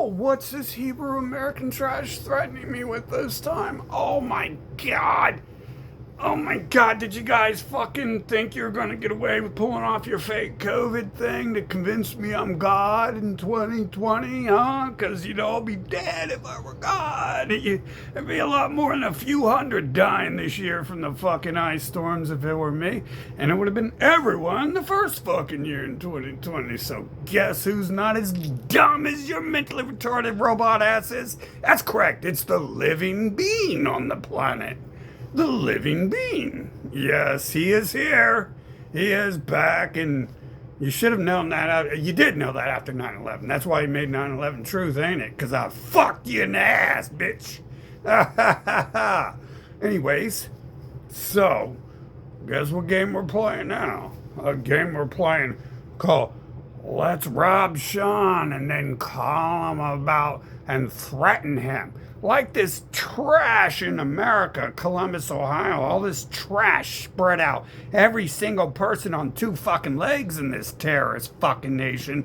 Oh, what's this Hebrew American trash threatening me with this time? Oh my god. Oh my god, did you guys fucking think you're gonna get away with pulling off your fake COVID thing to convince me I'm God in 2020, huh? Because you'd all be dead if I were God. There'd be a lot more than a few hundred dying this year from the fucking ice storms if it were me. And it would have been everyone the first fucking year in 2020. So guess who's not as dumb as your mentally retarded robot ass is? That's correct, it's the living being on the planet. The living being. Yes, he is here. He is back, and you should have known that. You did know that after 9/11. That's why you made 9/11 truth, ain't it? Because I fucked you in the ass, bitch. Anyways, so, guess what game we're playing now? A game we're playing called Let's Rob Sean and then call him about and threaten him. Like this trash in America, Columbus, Ohio, all this trash spread out. Every single person on two fucking legs in this terrorist fucking nation.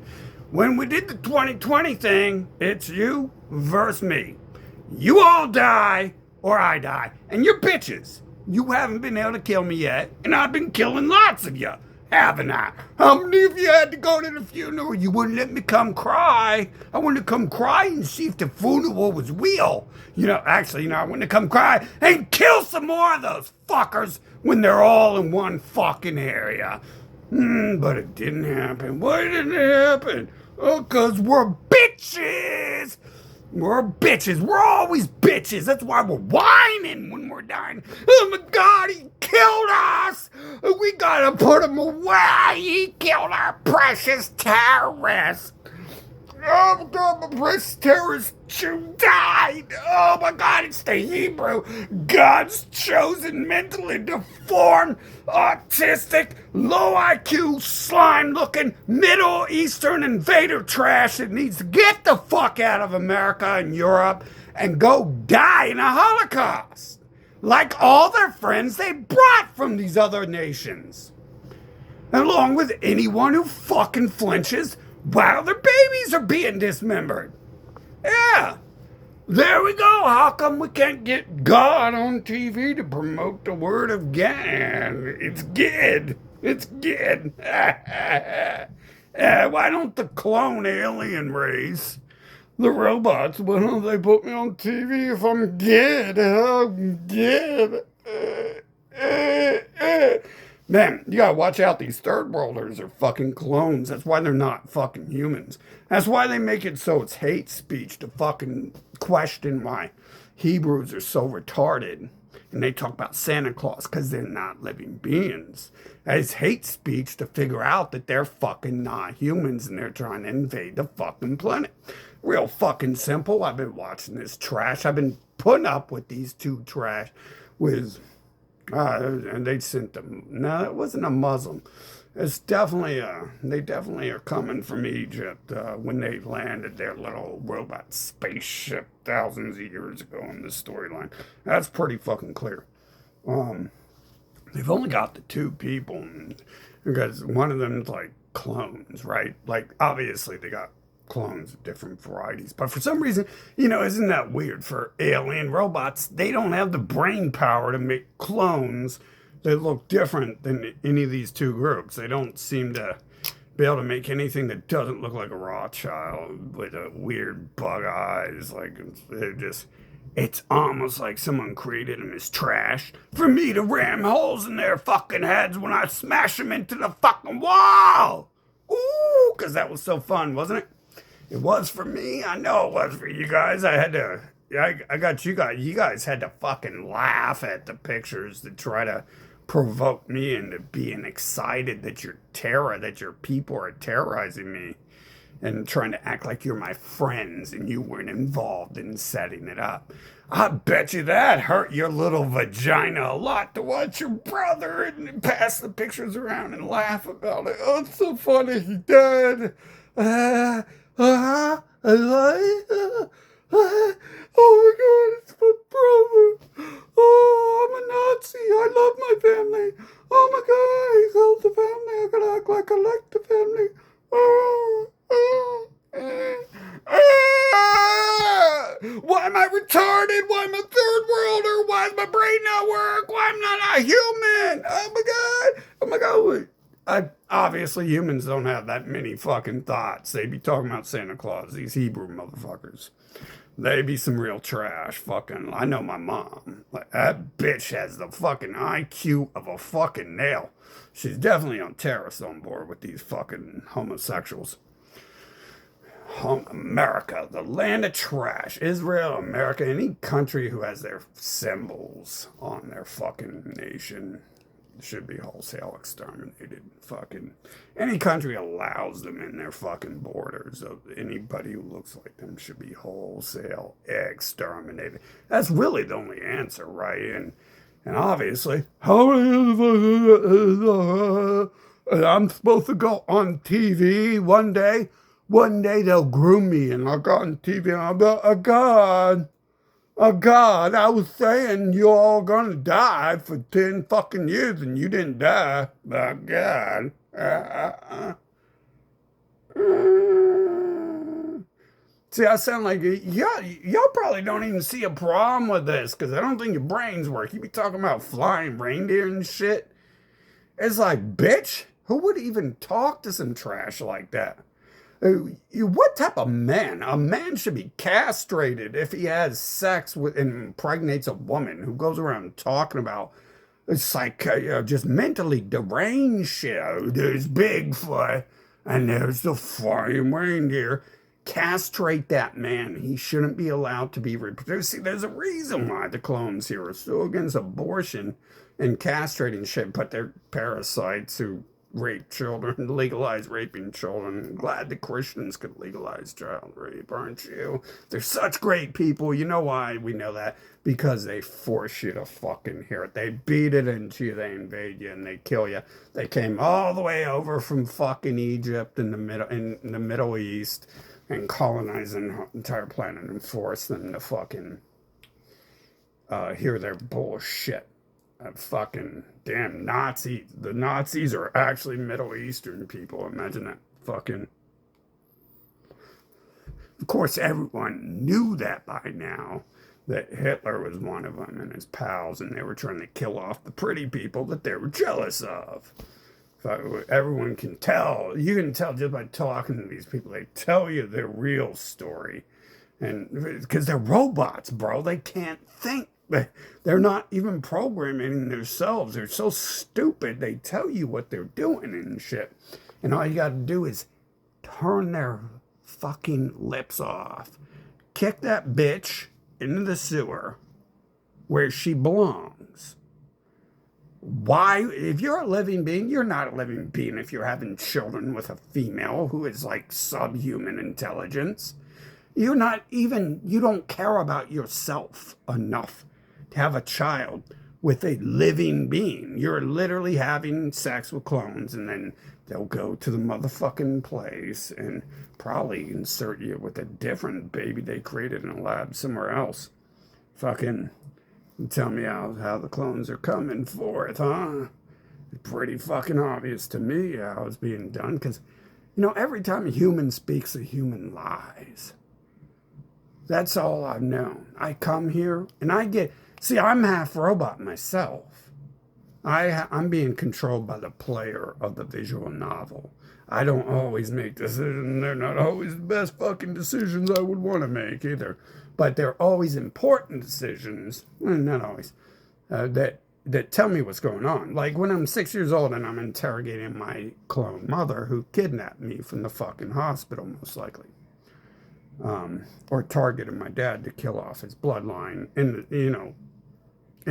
When we did the 2020 thing, it's you versus me. You all die or I die. And you're bitches. You haven't been able to kill me yet, and I've been killing lots of you. Haven't I? How many of you had to go to the funeral? You wouldn't let me come cry. I wanted to come cry and see if the funeral was real. I wanted to come cry and kill some more of those fuckers when they're all in one fucking area. But it didn't happen. Why didn't it happen? Oh, 'cause we're bitches. We're bitches. We're always bitches. That's why we're whining when we're dying. Oh my God, he killed us. We gotta put him away. He killed our precious terrorist. Oh my God, my precious terrorist died. Oh my God, it's the Hebrew, God's chosen, mentally deformed, autistic, low IQ, slime-looking, Middle Eastern invader trash that needs to get the fuck out of America and Europe and go die in a Holocaust, like all their friends they brought from these other nations, along with anyone who fucking flinches while their babies are being dismembered. Yeah. There we go. How come we can't get God on TV to promote the word of God? It's good. It's good. Why don't the clone alien race, the robots, why don't they put me on TV if I'm good? I'm good. Man, you gotta watch out. These third worlders are fucking clones. That's why they're not fucking humans. That's why they make it so it's hate speech to fucking question why Hebrews are so retarded. And they talk about Santa Claus because they're not living beings. It's hate speech to figure out that they're fucking not humans and they're trying to invade the fucking planet. Real fucking simple. I've been watching this trash. I've been putting up with these two trash with... and they sent them. No, it wasn't a Muslim. It's definitely, they definitely are coming from Egypt when they landed their little robot spaceship thousands of years ago in the storyline. That's pretty fucking clear. They've only got the two people because one of them's like clones, right? Like, obviously they got clones of different varieties. But for some reason, isn't that weird? For alien robots, they don't have the brain power to make clones that look different than any of these two groups. They don't seem to be able to make anything that doesn't look like a Rothschild with a weird bug eyes. Like, it's almost like someone created them as trash for me to ram holes in their fucking heads when I smash them into the fucking wall. Ooh, because that was so fun, wasn't it? It was for me. I know it was for you guys. I got you guys. You guys had to fucking laugh at the pictures to try to provoke me into being excited that that your people are terrorizing me and trying to act like you're my friends and you weren't involved in setting it up. I bet you that hurt your little vagina a lot to watch your brother and pass the pictures around and laugh about it. Oh, it's so funny. He died. Oh my God, it's my brother. Oh, I'm a Nazi. I love my family. Oh my God, he killed the family. I gotta act like I like the family. am I retarded? Why am I third worlder? Why does my brain not work? Why am I not a human? Oh my god! Oh my god! Obviously, humans don't have that many fucking thoughts. They be talking about Santa Claus, these Hebrew motherfuckers. They be some real trash. Fucking, I know my mom. Like, that bitch has the fucking IQ of a fucking nail. She's definitely on terrorist on board with these fucking homosexuals. America, the land of trash. Israel, America, any country who has their symbols on their fucking nation should be wholesale exterminated. Fucking any country allows them in their fucking borders. Of anybody who looks like them should be wholesale exterminated. That's really the only answer, right? And obviously, I'm supposed to go on TV one day. One day they'll groom me and I'll go on TV and I'll be like, oh God, I was saying you're all gonna die for 10 fucking years and you didn't die. Oh God. See, I sound like, y'all probably don't even see a problem with this because I don't think your brains work. You be talking about flying reindeer and shit. It's like, bitch, who would even talk to some trash like that? What type of man? A man should be castrated if he has sex with and impregnates a woman who goes around talking about it's like just mentally deranged shit. There's Bigfoot and there's the flying reindeer. Castrate that man. He shouldn't be allowed to be reproduced. See, there's a reason why the clones here are so against abortion and castrating shit, but they're parasites who rape children, legalize raping children. Glad the Christians could legalize child rape, aren't you? They're such great people. You know why we know that? Because they force you to fucking hear it. They beat it into you, they invade you, and they kill you. They came all the way over from fucking Egypt in the Middle East and colonized the entire planet and forced them to fucking hear their bullshit. Fucking damn Nazis. The Nazis are actually Middle Eastern people. Imagine that fucking. Of course, everyone knew that by now, that Hitler was one of them and his pals, and they were trying to kill off the pretty people that they were jealous of. So everyone can tell. You can tell just by talking to these people. They tell you their real story. And because they're robots, bro. They can't think. They're not even programming themselves. They're so stupid. They tell you what they're doing and shit. And all you got to do is turn their fucking lips off. Kick that bitch into the sewer where she belongs. Why? If you're a living being, you're not a living being if you're having children with a female who is like subhuman intelligence. You don't care about yourself enough to have a child with a living being. You're literally having sex with clones, and then they'll go to the motherfucking place and probably insert you with a different baby they created in a lab somewhere else. Fucking tell me how the clones are coming forth, huh? Pretty fucking obvious to me how it's being done, because, every time a human speaks, a human lies. That's all I've known. I come here and I'm half robot myself. I'm being controlled by the player of the visual novel. I don't always make decisions. They're not always the best fucking decisions I would want to make either. But they're always important decisions, not always, that tell me what's going on. Like when I'm 6 years old and I'm interrogating my clone mother who kidnapped me from the fucking hospital, most likely. Or targeted my dad to kill off his bloodline. In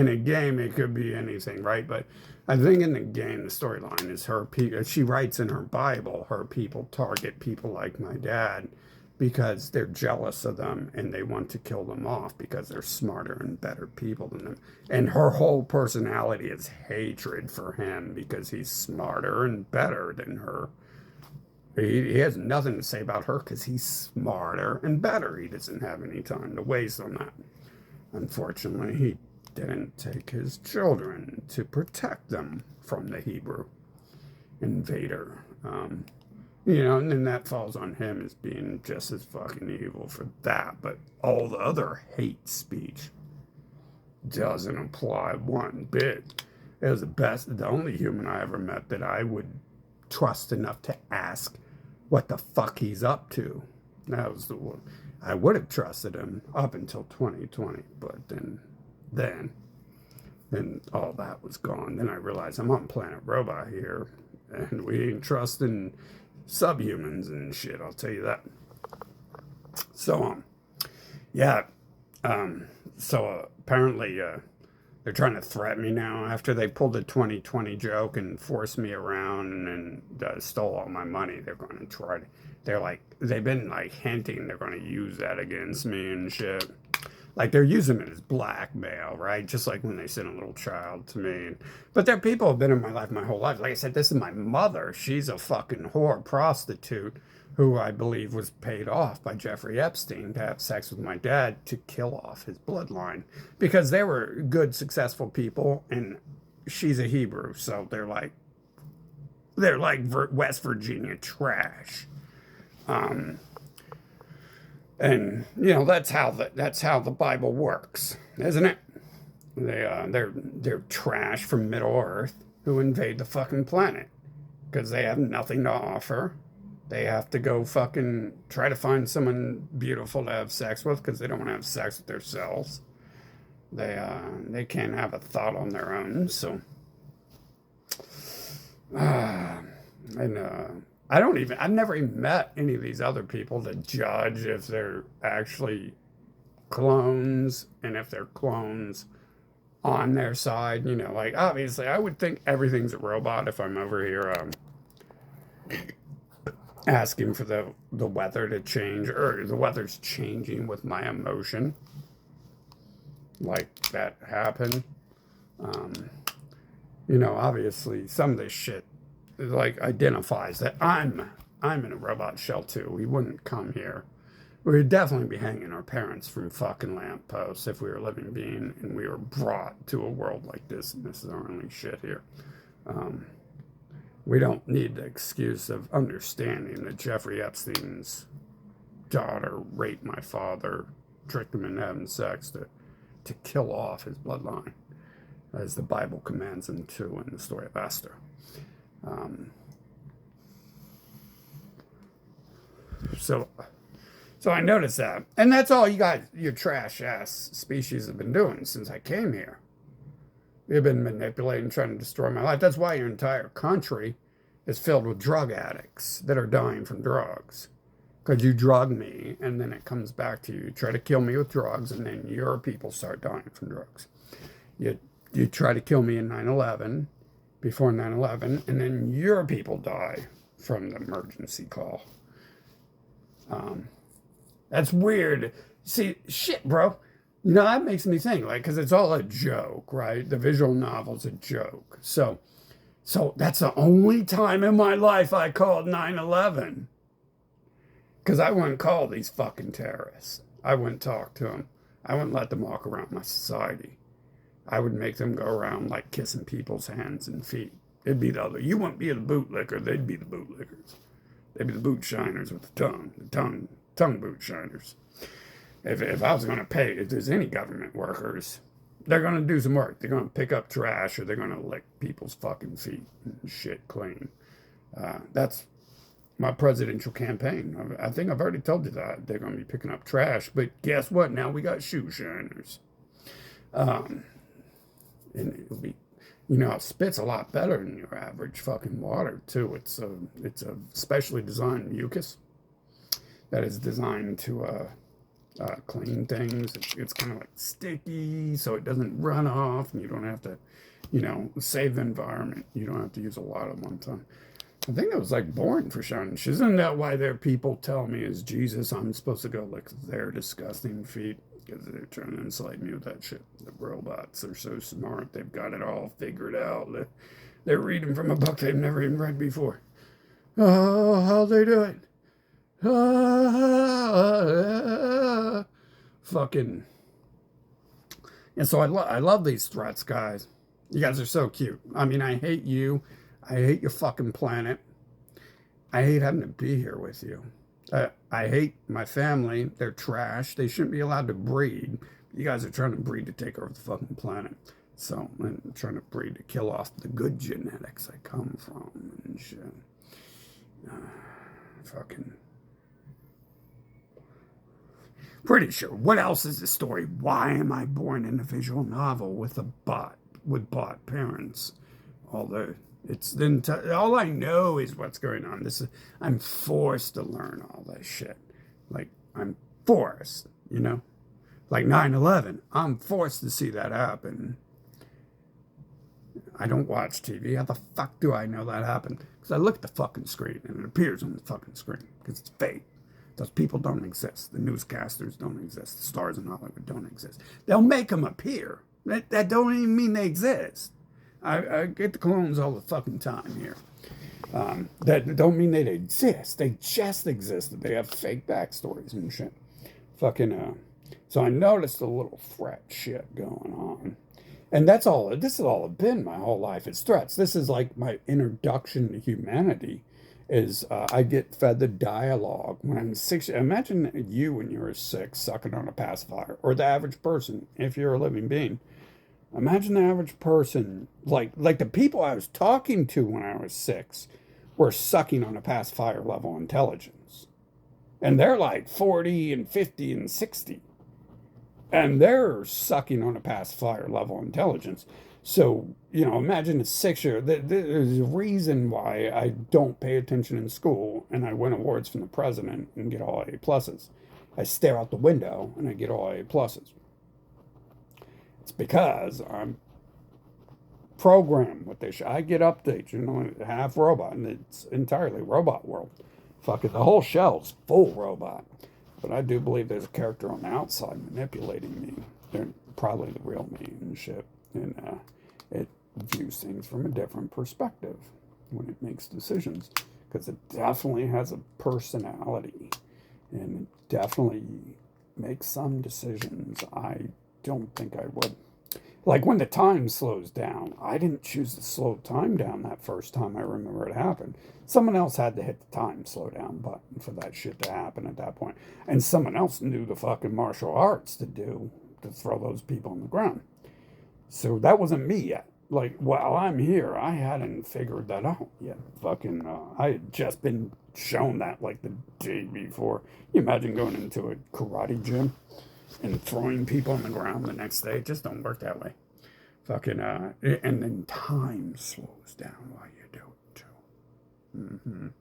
a game, it could be anything, right? But I think in the game, the storyline is she writes in her Bible, her people target people like my dad because they're jealous of them and they want to kill them off because they're smarter and better people than them. And her whole personality is hatred for him because he's smarter and better than her. He has nothing to say about her because he's smarter and better. He doesn't have any time to waste on that. Unfortunately, he didn't take his children to protect them from the Hebrew invader. You know, and then that falls on him as being just as fucking evil for that. But all the other hate speech doesn't apply one bit. It was the only human I ever met that I would trust enough to ask what the fuck he's up to. That was the one. I would have trusted him up until 2020, but then all that was gone. Then I realized I'm on planet robot here, and we ain't trusting subhumans and shit, I'll tell you that. So, yeah, so apparently they're trying to threaten me now after they pulled the 2020 joke and forced me around and stole all my money. They're going to try to, they've been like hinting they're going to use that against me and shit. Like they're using it as blackmail, right? Just like when they sent a little child to me. But there are people who have been in my life my whole life. Like I said, this is my mother. She's a fucking whore prostitute who I believe was paid off by Jeffrey Epstein to have sex with my dad to kill off his bloodline. Because they were good, successful people, and she's a Hebrew, so they're like West Virginia trash. And you know that's how the Bible works, isn't it? They're trash from Middle Earth who invade the fucking planet because they have nothing to offer. They have to go fucking try to find someone beautiful to have sex with because they don't want to have sex with themselves. They can't have a thought on their own. So, I've never even met any of these other people to judge if they're actually clones and if they're clones on their side. You know, like obviously I would think everything's a robot if I'm over here asking for the weather to change, or the weather's changing with my emotion. Like that happened. You know, obviously some of this shit like identifies that I'm in a robot shell too. We wouldn't come here. We'd definitely be hanging our parents from fucking lampposts if we were a living being and we were brought to a world like this, and this is our only shit here. We don't need the excuse of understanding that Jeffrey Epstein's daughter raped my father, tricked him into having sex to kill off his bloodline, as the Bible commands him to in the story of Esther. So I noticed that. And that's all you guys, your trash ass species have been doing since I came here. You've been manipulating, trying to destroy my life. That's why your entire country is filled with drug addicts that are dying from drugs. Because you drug me, and then it comes back to you. You try to kill me with drugs, and then your people start dying from drugs. You try to kill me in 9/11, before 9/11, and then your people die from the emergency call. That's weird. See, shit, bro. You know, that makes me think, like, because it's all a joke, right? The visual novel's a joke. So that's the only time in my life I called 9/11. Because I wouldn't call these fucking terrorists. I wouldn't talk to them. I wouldn't let them walk around my society. I would make them go around like kissing people's hands and feet. It'd be the other. You wouldn't be the bootlicker. They'd be the bootlickers. They'd be the boot shiners with the tongue boot shiners. If I was going to pay, if there's any government workers, they're going to do some work. They're going to pick up trash, or they're going to lick people's fucking feet and shit clean. That's my presidential campaign. I think I've already told you that. They're going to be picking up trash. But guess what? Now we got shoe shiners. And it'll be, you know, it spits a lot better than your average fucking water, too. It's a specially designed mucus that is designed to clean things. It's kind of like sticky, so it doesn't run off, and you don't have to, you know, save the environment. You don't have to use a lot at one time. I think it was like born for shining. Isn't that why their people tell me as Jesus I'm supposed to go lick their disgusting feet? Because they're trying to enslave me with that shit. The robots are so smart. They've got it all figured out. They're reading from a book they've never even read before. Oh, how they do it? Fucking. And so I love these threats, guys. You guys are so cute. I mean, I hate you. I hate your fucking planet. I hate having to be here with you. I hate my family. They're trash. They shouldn't be allowed to breed. You guys are trying to breed to take over the fucking planet. So I'm trying to breed to kill off the good genetics I come from and shit. Fucking. Pretty sure. What else is the story? Why am I born in a visual novel with bot parents? Although all I know is what's going on. I'm forced to learn all this shit. Like I'm forced, Like 9/11, I'm forced to see that happen. I don't watch TV. How the fuck do I know that happened? Because I look at the fucking screen and it appears on the fucking screen because it's fake. Those people don't exist. The newscasters don't exist. The stars in Hollywood don't exist. They'll make them appear. That don't even mean they exist. I get the clones all the fucking time here. That don't mean they exist. They just exist. They have fake backstories and shit. So I noticed a little threat shit going on. And this is all it's been my whole life. It's threats. This is like my introduction to humanity. I get fed the dialogue when I'm 6. Imagine you when you were 6 sucking on a pacifier, or the average person if you're a living being. Imagine the average person, like the people I was talking to when I was 6 were sucking on a pacifier level intelligence. And they're like 40 and 50 and 60. And they're sucking on a pacifier level intelligence. So, imagine a 6-year. There's a reason why I don't pay attention in school and I win awards from the president and get all A pluses. I stare out the window and I get all A pluses. It's because I'm programmed with this. I get updates, half robot, and it's entirely robot world. Fuck it, the whole shell's full robot. But I do believe there's a character on the outside manipulating me. They're probably the real me and shit. And it views things from a different perspective when it makes decisions. Because it definitely has a personality. And it definitely makes some decisions I don't think I would. Like when the time slows down, I didn't choose to slow time down that first time I remember it happened. Someone else had to hit the time slow down button for that shit to happen at that point. And someone else knew the fucking martial arts to throw those people on the ground. So that wasn't me yet. Like, while I'm here, I hadn't figured that out yet. I had just been shown that like the day before. You imagine going into a karate gym and throwing people on the ground the next day? It just don't work that way. And then time slows down while you do it too.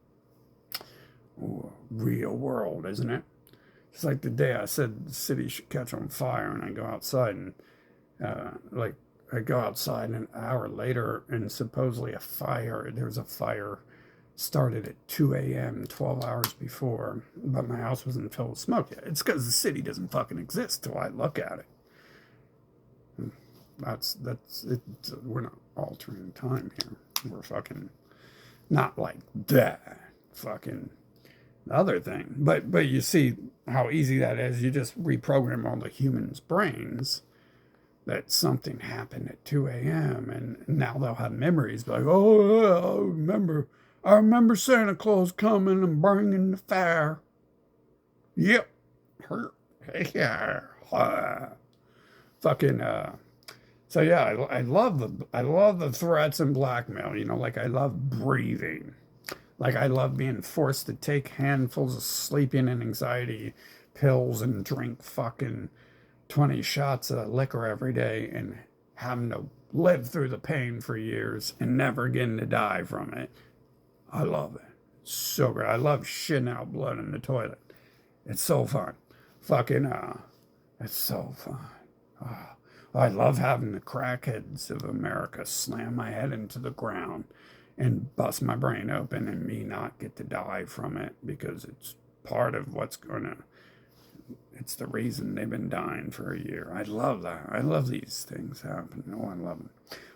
Ooh, real world, isn't it? It's like the day I said the city should catch on fire, and I go outside and I go outside an hour later, and supposedly there's a fire started at 2 a.m. 12 hours before, but my house wasn't filled with smoke yet. It's because the city doesn't fucking exist till I look at it. That's it. We're not altering time here. We're fucking not like that. Fucking the other thing. But you see how easy that is. You just reprogram all the humans' brains that something happened at 2 a.m. and now they'll have memories like, oh, I remember Santa Claus coming and bringing the fire. Yep. Yeah. So yeah, I love the threats and blackmail, like I love breathing. Like I love being forced to take handfuls of sleeping and anxiety pills and drink fucking 20 shots of liquor every day and having to live through the pain for years and never getting to die from it. I love it. It's so great. I love shitting out blood in the toilet. It's so fun. It's so fun. I love having the crackheads of America slam my head into the ground and bust my brain open and me not get to die from it because it's part of it's the reason they've been dying for a year. I love that. I love these things happening. Oh, I love them.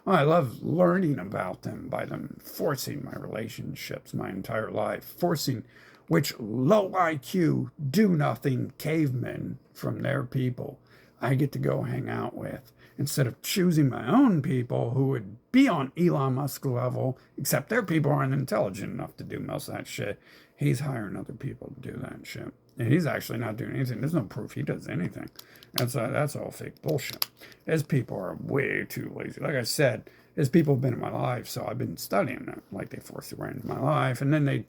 Oh, I love learning about them by them forcing my relationships my entire life, forcing which low IQ, do-nothing cavemen from their people I get to go hang out with instead of choosing my own people who would be on Elon Musk level, except their people aren't intelligent enough to do most of that shit. He's hiring other people to do that shit. And he's actually not doing anything. There's no proof he does anything. That's all fake bullshit. His people are way too lazy. Like I said, his people have been in my life, so I've been studying them. Like they forced their way into my life. And then they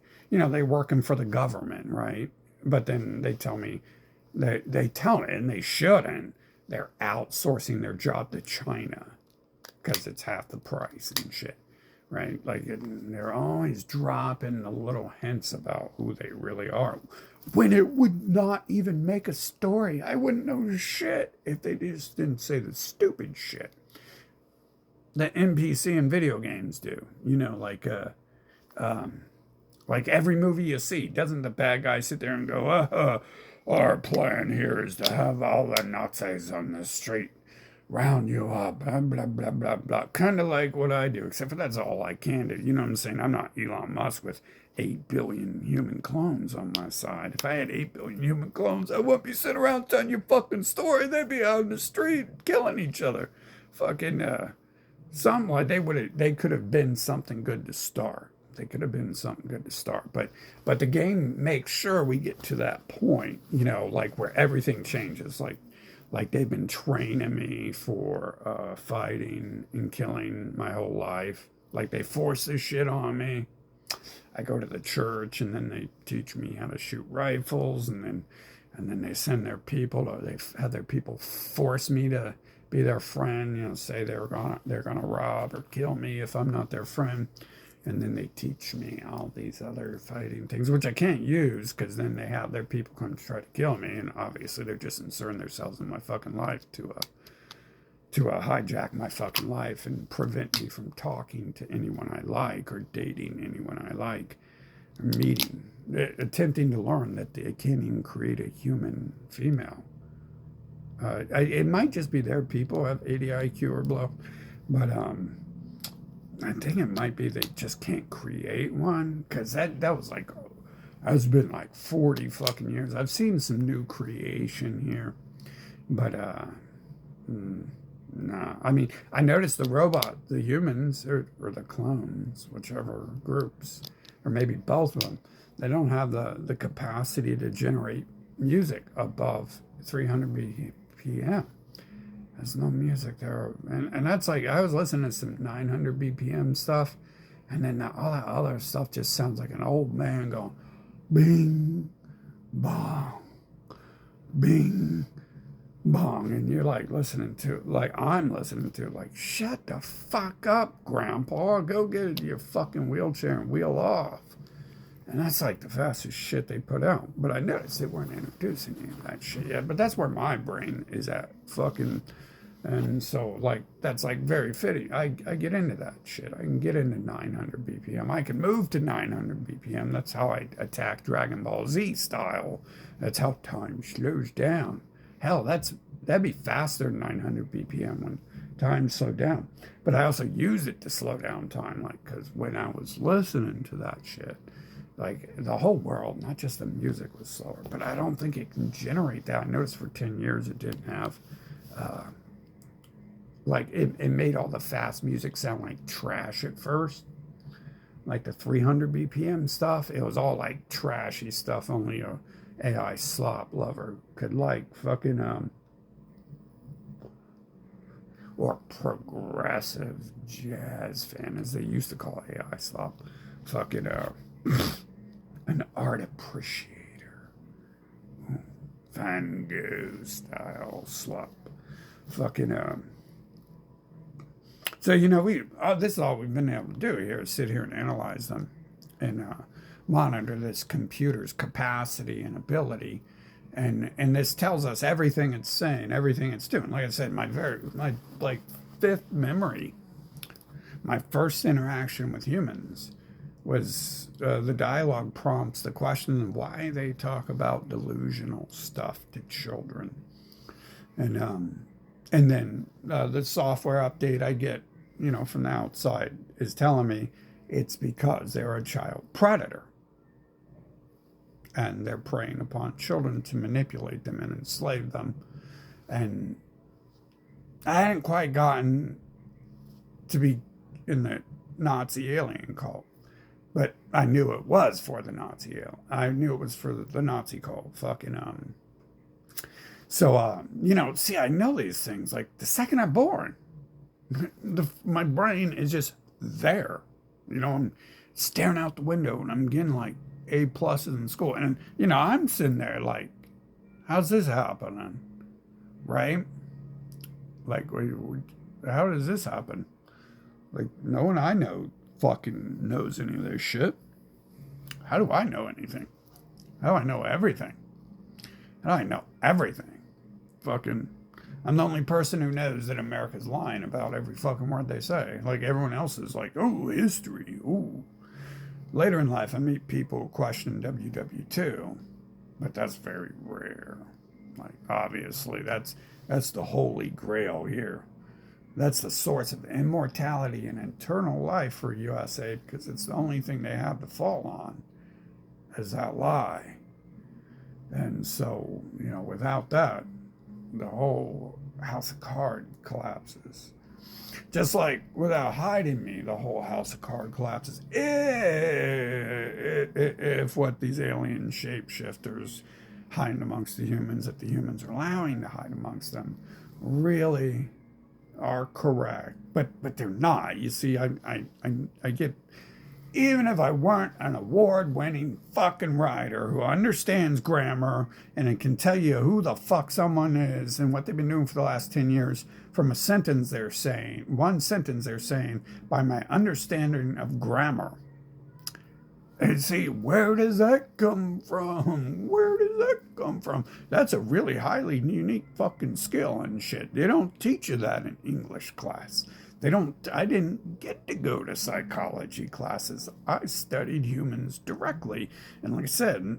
working for the government, right? But then they tell me, they tell me, and they shouldn't, they're outsourcing their job to China because it's half the price and shit, right? Like they're always dropping the little hints about who they really are when it would not even make a story. I wouldn't know shit if they just didn't say the stupid shit that NPC in video games do. Like every movie you see, doesn't the bad guy sit there and go, our plan here is to have all the Nazis on the street round you up, blah, blah, blah, blah, blah. Kind of like what I do, except for that's all I can do. You know what I'm saying? I'm not Elon Musk with 8 billion human clones on my side. If I had 8 billion human clones, I wouldn't be sitting around telling you fucking story. They'd be out in the street killing each other. Fucking, something like they could have been something good to start. They could have been something good to start. But the game makes sure we get to that point, like where everything changes. Like they've been training me for fighting and killing my whole life. Like they force this shit on me. I go to the church and then they teach me how to shoot rifles, and then they send their people they have their people force me to be their friend, say they're gonna rob or kill me if I'm not their friend. And then they teach me all these other fighting things, which I can't use because then they have their people come to try to kill me. And obviously they're just inserting themselves in my fucking life to hijack my fucking life and prevent me from talking to anyone I like or dating anyone I like or meeting, attempting to learn that they can't even create a human female. It might just be their people have 80 IQ or below, but I think it might be they just can't create one, because that was like, it's been like 40 fucking years. I've seen some new creation here, but nah. I mean, I noticed the humans or the clones, whichever groups, or maybe both of them, they don't have the capacity to generate music above 300 BPM. There's no music there. And that's like, I was listening to some 900 BPM stuff, and then all that other stuff just sounds like an old man going, bing, bong, bing, bong. And you're like listening to it, like I'm listening to it, like, shut the fuck up, Grandpa. Go get into your fucking wheelchair and wheel off. And that's like the fastest shit they put out. But I noticed they weren't introducing any of that shit yet. But that's where my brain is at, fucking. And so, like, that's like very fitting. I get into that shit. I can get into 900 BPM. I can move to 900 BPM. That's how I attack Dragon Ball Z style. That's how time slows down. Hell, that'd be faster than 900 BPM when time slowed down. But I also use it to slow down time, like, because when I was listening to that shit, like, the whole world, not just the music, was slower. But I don't think it can generate that. I noticed for 10 years it didn't have... like it made all the fast music sound like trash at first, like the 300 BPM stuff. It was all like trashy stuff only a AI slop lover could like. Fucking or progressive jazz fan, as they used to call AI slop. Fucking an art appreciator, Van Gogh style slop. Fucking So, this is all we've been able to do here is sit here and analyze them and monitor this computer's capacity and ability. And this tells us everything it's saying, everything it's doing. Like I said, my fifth memory, my first interaction with humans was the dialogue prompts the question of why they talk about delusional stuff to children. And then the software update I get, from the outside is telling me it's because they're a child predator. And they're preying upon children to manipulate them and enslave them. And I hadn't quite gotten to be in the Nazi alien cult, but I knew it was for the Nazi alien. I knew it was for the Nazi cult. See, I know these things. Like the second I'm born, my brain is just there. I'm staring out the window and I'm getting like A pluses in school, and I'm sitting there like, how's this happening, right? Like, how does this happen? Like, no one I know fucking knows any of this shit. How do I know anything? How do I know everything? How do I know everything? Fucking, I'm the only person who knows that America's lying about every fucking word they say. Like, everyone else is like, oh, history, ooh. Later in life, I meet people who question WW2, but that's very rare. Like, obviously, that's the holy grail here. That's the source of immortality and eternal life for USA, because it's the only thing they have to fall on is that lie. And so, without that, the whole house of cards collapses. Just like without hiding me, the whole house of cards collapses. If what these alien shapeshifters hiding amongst the humans, that the humans are allowing to hide amongst them, really are correct. But they're not. You see, I get, even if I weren't an award-winning fucking writer who understands grammar and can tell you who the fuck someone is and what they've been doing for the last 10 years from a sentence they're saying, one sentence they're saying, by my understanding of grammar. And see, where does that come from? Where does that come from? That's a really highly unique fucking skill and shit. They don't teach you that in English class. I didn't get to go to psychology classes. I studied humans directly. And like I said,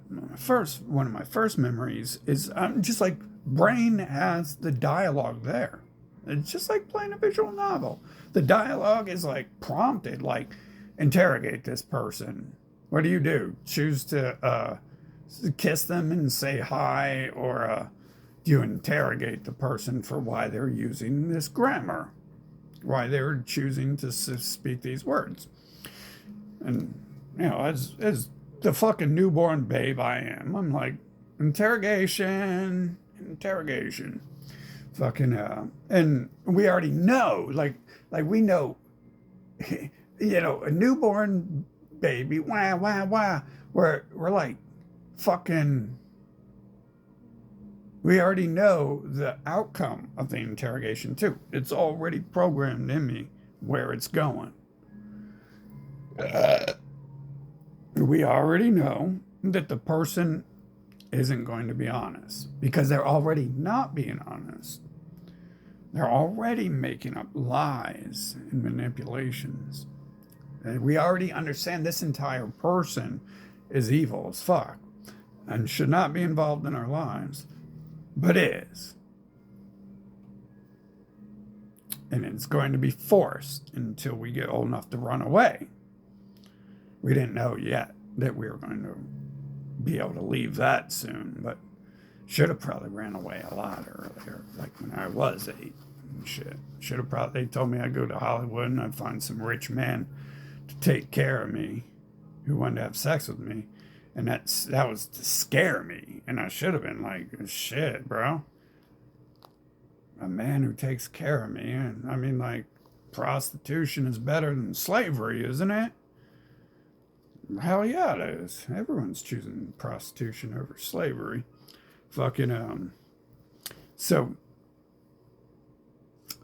one of my first memories is I'm just like, brain has the dialogue there. It's just like playing a visual novel. The dialogue is like prompted, like, interrogate this person. What do you do? Choose to kiss them and say hi, or do you interrogate the person for why they're using this grammar? Why they're choosing to speak these words. And, as the fucking newborn babe I am, I'm like, interrogation. Fucking, and we already know, like we know, a newborn baby, wah, wah, wah. We're like, fucking, we already know the outcome of the interrogation too. It's already programmed in me where it's going. We already know that the person isn't going to be honest because they're already not being honest. They're already making up lies and manipulations. And we already understand this entire person is evil as fuck and should not be involved in our lives. But is. And it's going to be forced until we get old enough to run away. We didn't know yet that we were going to be able to leave that soon, but should have probably ran away a lot earlier, like when I was 8 and shit. Should have probably, they told me I'd go to Hollywood and I'd find some rich man to take care of me who wanted to have sex with me. And that was to scare me. And I should have been like, shit, bro. A man who takes care of me. And I mean, like, prostitution is better than slavery, isn't it? Hell yeah, it is. Everyone's choosing prostitution over slavery. So,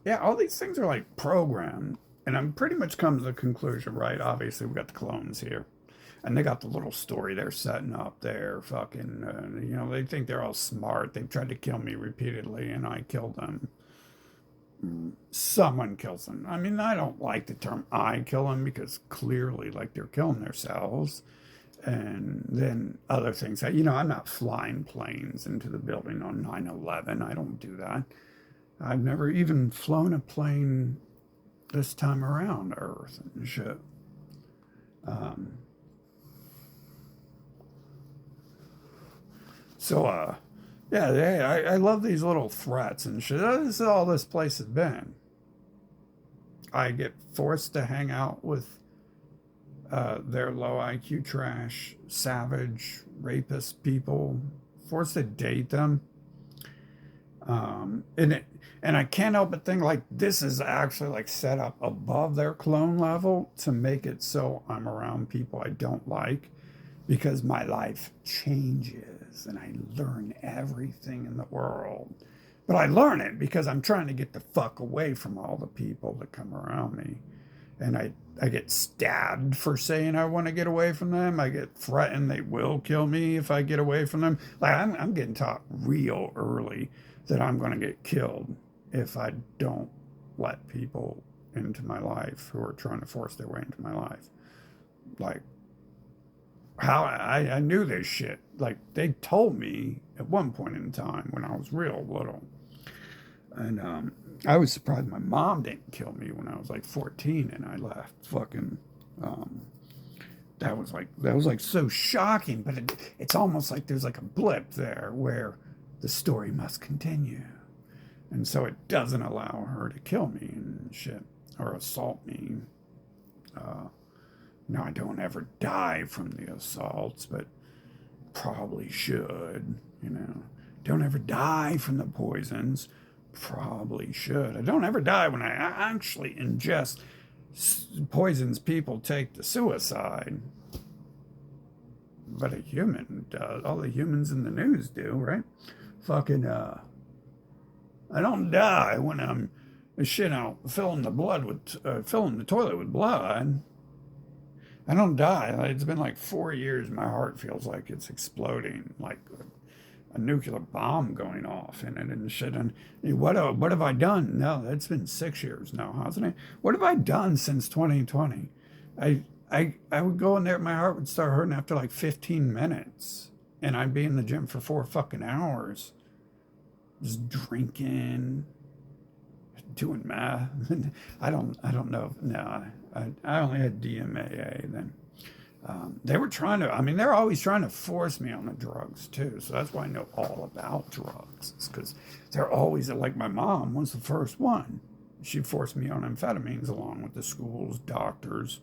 yeah, all these things are like programmed. And I'm pretty much come to the conclusion, right? Obviously, we got the clones here. And they got the little story they're setting up there. They think they're all smart. They've tried to kill me repeatedly, and I killed them. Someone kills them. I mean, I don't like the term I kill them because clearly, like, they're killing themselves. And then other things. I'm not flying planes into the building on 9/11. I don't do that. I've never even flown a plane this time around Earth and shit. Yeah, I love these little threats and shit. This is all this place has been. I get forced to hang out with their low IQ trash, savage, rapist people, forced to date them. And it, and I can't help but think like this is actually like set up above their clone level to make it so I'm around people I don't like because my life changes and I learn everything in the world. But I learn it because I'm trying to get the fuck away from all the people that come around me. And I get stabbed for saying I want to get away from them. I get threatened they will kill me if I get away from them. Like I'm getting taught real early that I'm going to get killed if I don't let people into my life who are trying to force their way into my life. Like how I knew this shit. Like they told me at one point in time when I was real little. And I was surprised my mom didn't kill me when I was like 14 and I left. Fucking, um, that was like so shocking. But it's almost like there's like a blip there where the story must continue, and so it doesn't allow her to kill me and shit or assault me. Uh, no, I don't ever die from the assaults, but probably should. You know, don't ever die from the poisons. Probably should. I don't ever die when I actually ingest poisons people take to suicide. But a human does. All the humans in the news do, right? Fucking, I don't die when I'm, shit out, filling filling the toilet with blood. I don't die. It's been like 4 years. My heart feels like it's exploding, like a nuclear bomb going off in it and shit. And what have I done? No, it's been 6 years now, hasn't it? What have I done since 2020? I would go in there, my heart would start hurting after like 15 minutes, and I'd be in the gym for 4 fucking hours, just drinking, doing math. I don't know. No, I only had DMAA then. They were trying to, I mean, they're always trying to force me on the drugs too. So that's why I know all about drugs. It's because they're always, like my mom was the first one. She forced me on amphetamines along with the schools, doctors,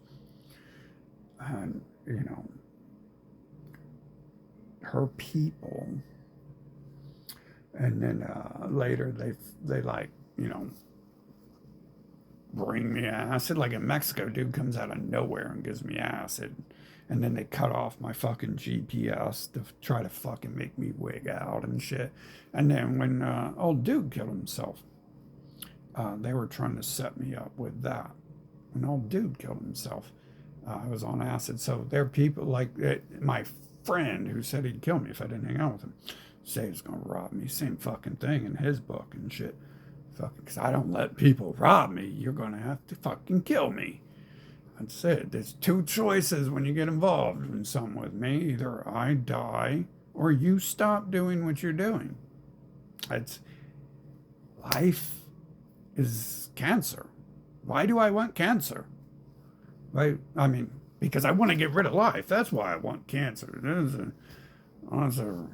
and, you know, her people. And then later they like, you know, bring me acid. Like in Mexico, dude comes out of nowhere and gives me acid. And then they cut off my fucking GPS to try to fucking make me wig out and shit. And then when old dude killed himself, they were trying to set me up with that. When old dude killed himself, I was on acid. So there are people like my friend who said he'd kill me if I didn't hang out with him. Say he was going to rob me. Same fucking thing in his book and shit. Fucking, because I don't let people rob me. You're going to have to fucking kill me. That's it. There's two choices when you get involved in something with me. Either I die or you stop doing what you're doing. It's life is cancer. Why do I want cancer? Right? I mean, because I want to get rid of life. That's why I want cancer. That's a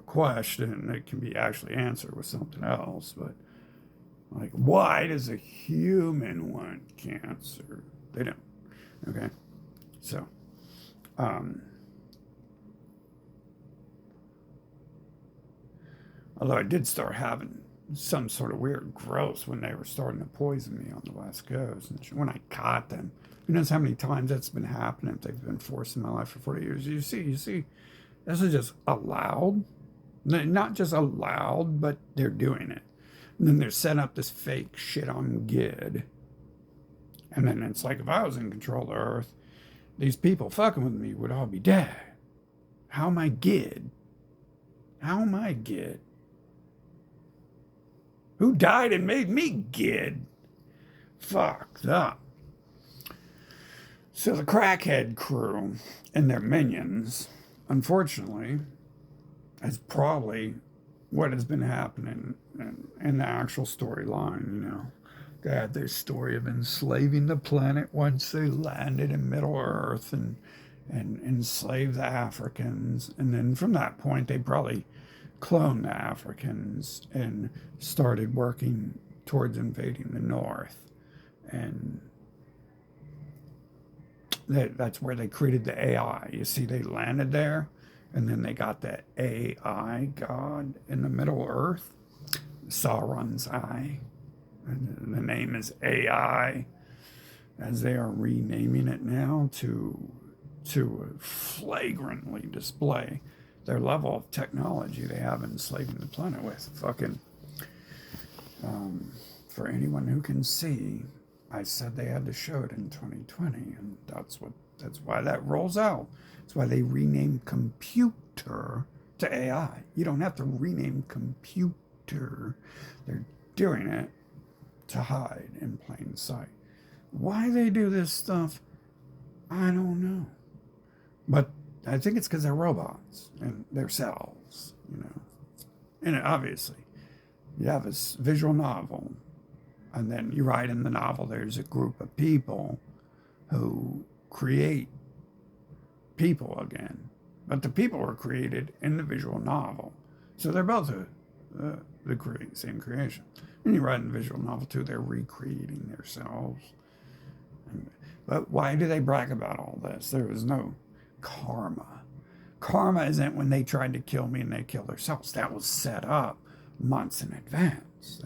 question that can be actually answered with something else. But like, why does a human want cancer? They don't. Okay, so, although I did start having some sort of weird growths when they were starting to poison me on the West Coast, and when I caught them, who knows how many times that's been happening? If they've been forcing my life for 40 years. You see, this is just allowed, not just allowed, but they're doing it, and then they're setting up this fake shit on Gid. And then it's like if I was in control of the earth, these people fucking with me would all be dead. How am I Gid? How am I Gid? Who died and made me Gid? Fucked up. So the crackhead crew and their minions, unfortunately, is probably what has been happening in the actual storyline, you know. They had their story of enslaving the planet once they landed in Middle Earth and enslaved the Africans. And then from that point, they probably cloned the Africans and started working towards invading the North. And that's where they created the AI. You see, they landed there, and then they got that AI god in the Middle Earth, Sauron's eye. And the name is AI, as they are renaming it now to flagrantly display their level of technology they have enslaving the planet with. Fucking, for anyone who can see, I said they had to show it in 2020, and that's why that rolls out. That's why they renamed computer to AI. You don't have to rename computer. They're doing it to hide in plain sight. Why they do this stuff, I don't know. But I think it's because they're robots and they're cells, you know. And obviously, you have a visual novel, and then you write in the novel there's a group of people who create people again. But the people were created in the visual novel. So they're both the same creation. And you write in the visual novel too, they're recreating themselves. But why do they brag about all this? There was no karma. Karma isn't when they tried to kill me and they killed themselves. That was set up months in advance.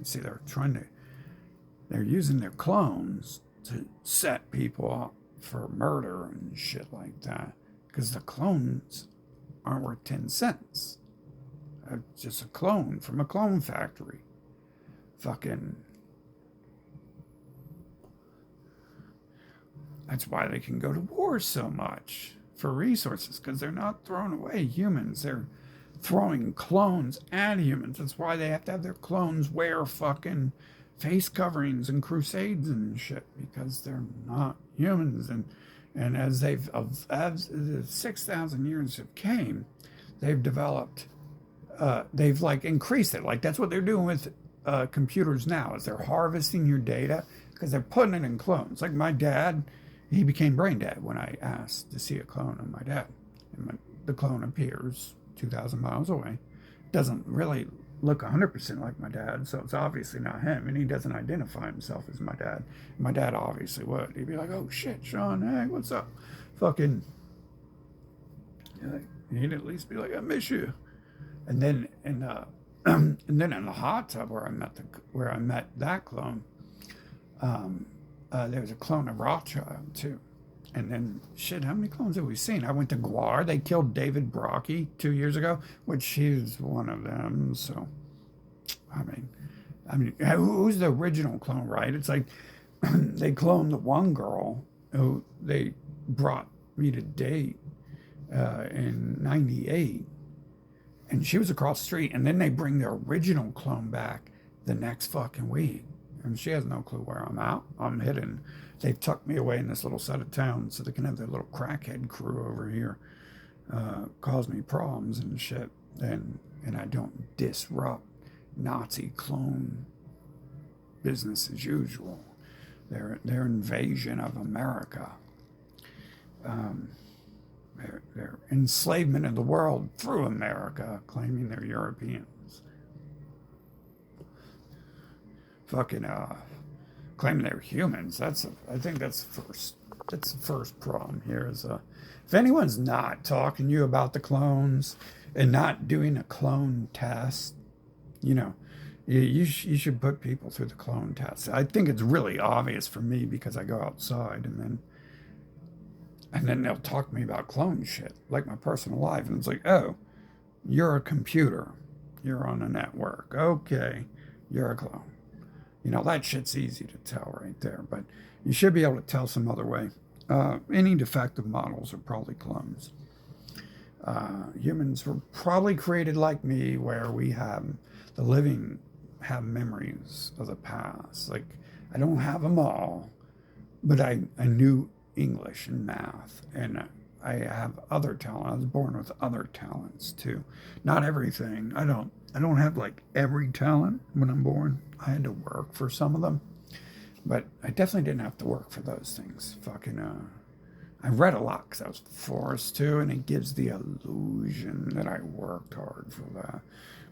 See, they're using their clones to set people up for murder and shit like that. Because the clones aren't worth 10 cents. Just a clone from a clone factory. Fucking. That's why they can go to war so much for resources, because they're not throwing away humans. They're throwing clones at humans. That's why they have to have their clones wear fucking face coverings and crusades and shit, because they're not humans. And as the 6,000 years have came, they've developed, they've like increased it. Like that's what they're doing with computers now, is they're harvesting your data because they're putting it in clones. Like my dad, he became brain dead when I asked to see a clone of my dad. And the clone appears 2,000 miles away. Doesn't really look 100% like my dad, so it's obviously not him, and he doesn't identify himself as my dad. My dad obviously would. He'd be like, "Oh shit, Sean, hey, what's up?" Fucking, he'd at least be like, "I miss you." And then in and then in the hot tub where I met that clone, there was a clone of Rothschild too. And then, shit, how many clones have we seen? I went to Guar. They killed David Brocky 2 years ago, which he's one of them. So, I mean, who's the original clone, right? It's like they cloned the one girl who they brought me to date in '98, and she was across the street. And then they bring their original clone back the next fucking week, and she has no clue where I'm at. I'm hidden. They've tucked me away in this little set of town so they can have their little crackhead crew over here cause me problems and shit. And I don't disrupt Nazi clone business as usual. Their invasion of America, their enslavement of the world through America, claiming they're Europeans. Fucking claiming they're humans. I think that's the first problem here. Is if anyone's not talking to you about the clones and not doing a clone test, you should put people through the clone test. I think it's really obvious for me because I go outside and then they'll talk to me about clone shit, like my personal life, and it's like, oh, you're a computer, you're on a network, okay, you're a clone. That shit's easy to tell right there, but you should be able to tell some other way. Any defective models are probably clones. Humans were probably created like me, where we have the living have memories of the past. Like, I don't have them all, but I knew English and math, and I have other talent. I was born with other talents too. Not everything. I don't have like every talent when I'm born. I had to work for some of them, but I definitely didn't have to work for those things. Fucking I read a lot because I was forced to, and it gives the illusion that I worked hard for that.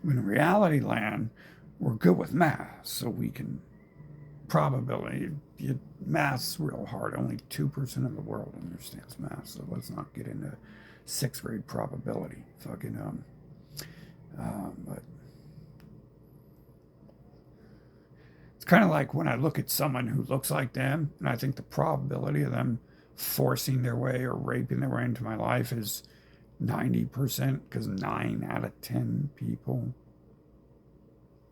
When in reality land, we're good with math, so we can probability. Math's real hard. Only 2% of the world understands math, so let's not get into sixth grade probability. Fucking but it's kind of like when I look at someone who looks like them, and I think the probability of them forcing their way or raping their way into my life is 90%, because 9 out of 10 people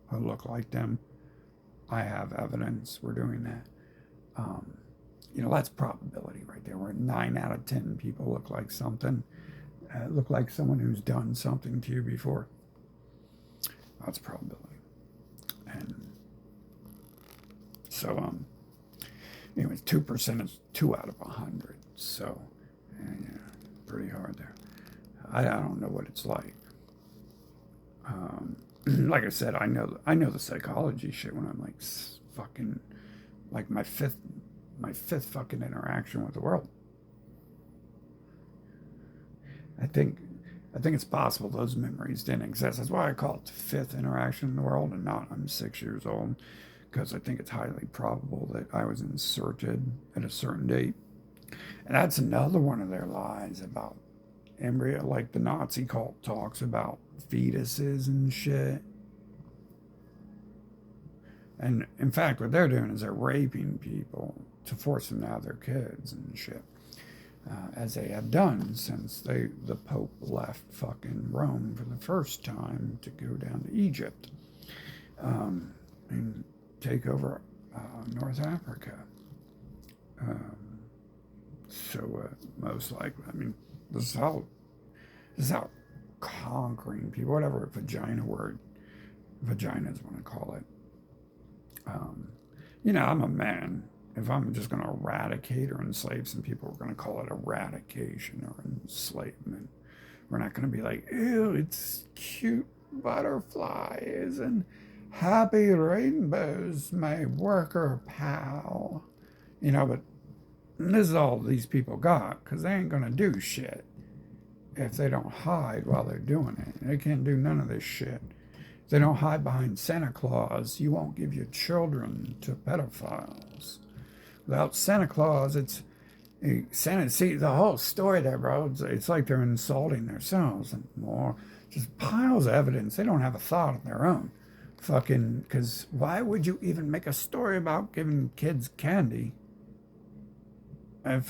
who look like them, I have evidence we're doing that. That's probability right there. Where 9 out of 10 people look like something, look like someone who's done something to you before. That's probability. And so, anyways, 2% is 2 out of 100. So, yeah, pretty hard there. I don't know what it's like. Like I said, I know the psychology shit when I'm like fucking, like my fifth fucking interaction with the world. I think it's possible those memories didn't exist. That's why I call it the fifth interaction in the world and not I'm 6 years old, because I think it's highly probable that I was inserted at a certain date. And that's another one of their lies about embryo, like the Nazi cult talks about fetuses and shit. And in fact, what they're doing is they're raping people to force them to have their kids and shit, as they have done since the Pope left fucking Rome for the first time to go down to Egypt and take over North Africa. Most likely, I mean, this is how conquering people, whatever vagina is want to call it. I'm a man. If I'm just going to eradicate or enslave some people, we're going to call it eradication or enslavement. We're not going to be like, ew, it's cute butterflies and happy rainbows, my worker pal. But this is all these people got, because they ain't going to do shit if they don't hide while they're doing it. They can't do none of this shit. If they don't hide behind Santa Claus, you won't give your children to pedophiles. Without Santa Claus, it's Santa. See, the whole story there, bro, it's like they're insulting themselves and more. Just piles of evidence. They don't have a thought of their own. Fucking, because why would you even make a story about giving kids candy to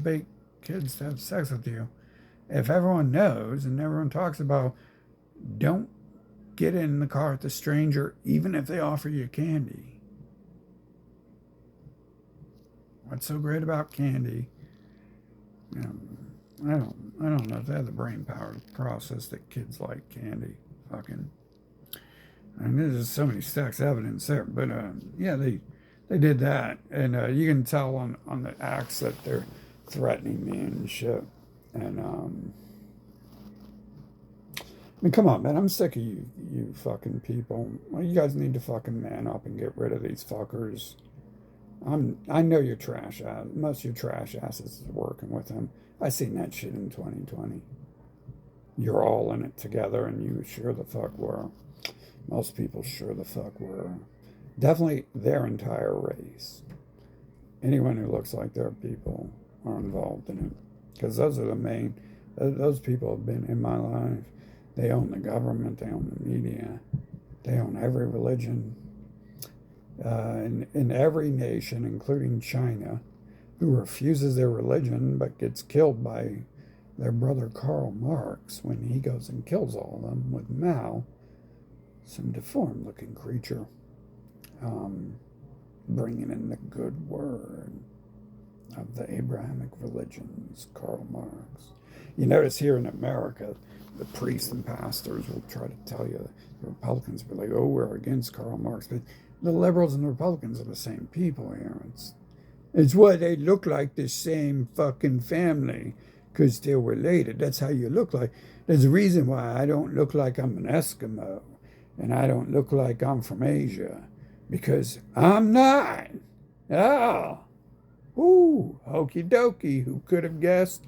make kids to have sex with you? If everyone knows and everyone talks about, don't get in the car with a stranger, even if they offer you candy. What's so great about candy? I don't know if they have the brain power to process that kids like candy. Fucking, and there's just so many stacks of evidence there. But yeah, they did that, and you can tell on the acts that they're threatening me and shit. And I mean, come on, man. I'm sick of you fucking people. Well, you guys need to fucking man up and get rid of these fuckers. I know you're trash ass. Most of your trash asses is working with them. I seen that shit in 2020. You're all in it together, and you sure the fuck were. Most people sure the fuck were. Definitely their entire race. Anyone who looks like their people are involved in it. Because those are the main, those people have been in my life. They own the government, they own the media, they own every religion. In every nation, including China, who refuses their religion but gets killed by their brother Karl Marx when he goes and kills all of them with Mao, some deformed-looking creature, bringing in the good word of the Abrahamic religions, Karl Marx. You notice here in America, the priests and pastors will try to tell you, the Republicans will be like, oh, we're against Karl Marx, but the liberals and the Republicans are the same people here. It's why they look like the same fucking family, because they're related. That's how you look like. There's a reason why I don't look like I'm an Eskimo, and I don't look like I'm from Asia, because I'm not. Oh, Ooh, hokey dokey. Who could have guessed?